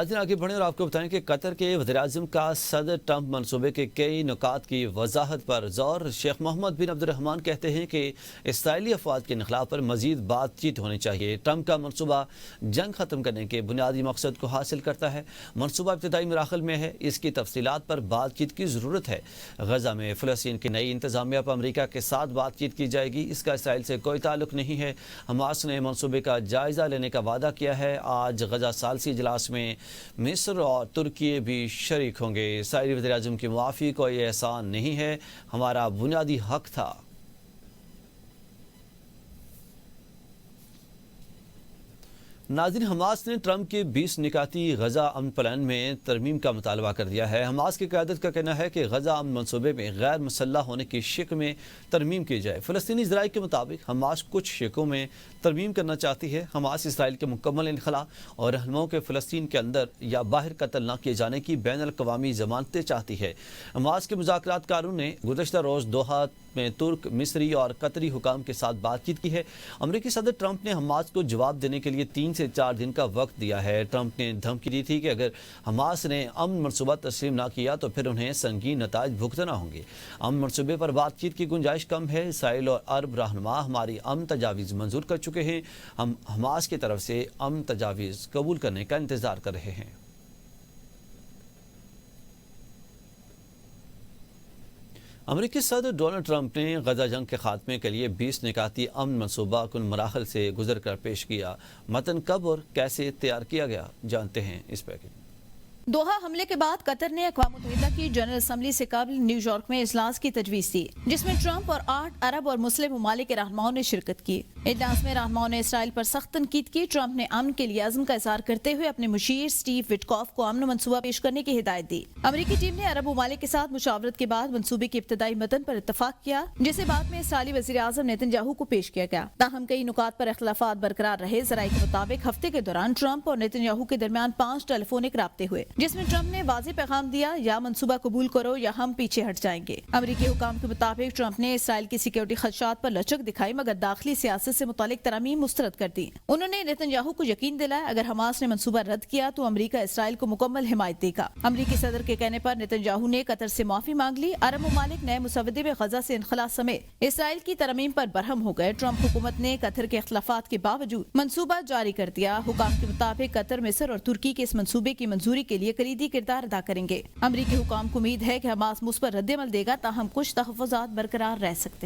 नाज़रीन आगे बढ़ें और आपको बताएं कि कतर के वज़ीर-ए-आज़म का सदर ट्रंप मनसूबे के कई नुकात की वजाहत पर ज़ोर। शेख मोहम्मद बिन अब्दुर्रहमान कहते हैं कि इसराइली अफवाज के इनखला पर मजीद बातचीत होनी चाहिए। ट्रंप का मनसूबा जंग ख़त्म करने के बुनियादी मकसद को हासिल करता है। मनसूबा इब्तदाई मराहल में है, इसकी तफसीलात पर बातचीत की ज़रूरत है। गजा में फ़लस्तीन की नई इंतज़ामिया पर अमरीका के साथ बातचीत की जाएगी, इसका इसराइल से कोई ताल्लुक नहीं है। हमास ने मनसूबे का जायज़ा लेने का वादा किया है। आज गजा सालसी इजलास में मिस्र और तुर्की भी शरीक होंगे। इसराइली वज़ीर-ए-आज़म की मुआफ़ी कोई एहसान नहीं है, हमारा बुनियादी हक था। नाज़रीन, हमास ने ट्रंप के 20 निकाती गजा अमन प्लान में तरमीम का मुतालबा कर दिया है। हमास की क़यादत का कहना है कि गजा अमन मनसूबे में गैर मुसल्लह होने की शिक में तरमीम की जाए। फ़लस्तीनी ज़राए के मुताबिक हमास कुछ शिकों में तरमीम करना चाहती है। हमास इसराइल के मुकम्मल इनखला और रहनुमाओं के फ़लस्तीन के अंदर या बाहर कत्ल न किए जाने की बैनुल-अक़वामी ज़मानतें चाहती है। हमास के मुज़ाकरात कारकुन ने गुज़श्ता रोज़ दोहा में तुर्क, मिस्री और कतरी हुकाम के साथ बातचीत की है। अमरीकी सदर ट्रंप ने हमास को जवाब देने के लिए 3 से 4 दिन का वक्त दिया है। ट्रंप ने धमकी दी थी कि अगर हमास ने अमन मनसूबा तस्लीम ना किया तो फिर उन्हें संगीन नताइज भुगतना होंगे। अमन मनसूबे पर बातचीत की गुंजाइश कम है। इसराइल और अरब रहनुमा हमारी अमन तजावीज़ मंजूर कर चुके हैं। हम हमास की तरफ से अमन तजावीज़ कबूल करने का इंतज़ार कर रहे हैं। अमरीकी सदर डोनाल्ड ट्रंप ने गजा जंग के खात्मे के लिए 20 निकाती अमन मनसूबा कुल मराहल से गुजर कर पेश किया। मतन कब और कैसे तैयार किया गया, जानते हैं इस पैकेज। दोहा हमले के बाद कतर ने अक़वाम मुत्तहिदा की जनरल असम्बली से कबल न्यूयॉर्क में इजलास की तजवीज़ दी, जिसमें ट्रंप और 8 अरब और मुस्लिम ममालिक के रहनुमाओं ने शिरकत की। इजलास में रहनुमाओं ने इसराइल पर सख्त तनकीद की। ट्रंप ने अमन के लिए अज़्म का इज़हार करते हुए अपने मुशीर स्टीव विटकॉफ को अमन मनसूबा पेश करने की हिदायत दी। अमरीकी टीम ने अरब ममालिक के साथ मुशावरत के बाद मनसूबे के इब्तदाई मतन पर इत्तफाक किया, जिसे बाद में इसराइली वज़ीर-ए-आज़म नेतन्याहू को पेश किया गया। ताहम कई नुकात पर इख्तिलाफात बरकरार रहे। ज़राए के मुताबिक हफ्ते के दौरान ट्रंप और नेतन्याहू के दरमियान 5 टेलीफोनिक राब्ते हुए, जिसमें ट्रंप ने वाज़ेह पैगाम दिया, या मनसूबा कबूल करो या हम पीछे हट जाएंगे। अमरीकी हुकाम के मुताबिक ट्रंप ने इसराइल की सिक्योरिटी खदशात पर लचक दिखाई, मगर दाखिली सियासत से मुतालिक तरामीम मुस्तरद कर दी। उन्होंने नेतन्याहू को यकीन दिलाया अगर हमास ने मनसूबा रद्द किया तो अमरीका इसराइल को मुकम्मल हिमायत देगा। अमरीकी सदर के कहने पर नेतन्याहू ने कतर से माफी मांग ली। अरब ममालिक नए मुसवदे में गजा से इनखला समेत इसराइल की तरमीम पर बरहम हो गए। ट्रंप हुकूमत ने कतर के इख्तिलाफात के बावजूद मनसूबा जारी कर दिया। हुकाम के मुताबिक कतर, मिस्र और तुर्की के इस मनसूबे की मंजूरी के लिए कलीदी किरदार अदा करेंगे। अमरीकी हुकाम को उम्मीद है कि हमास मुस्बत रद्द-ए-अमल देगा, ताहम कुछ तहफ़्फ़ुज़ात बरकरार रह सकते हैं।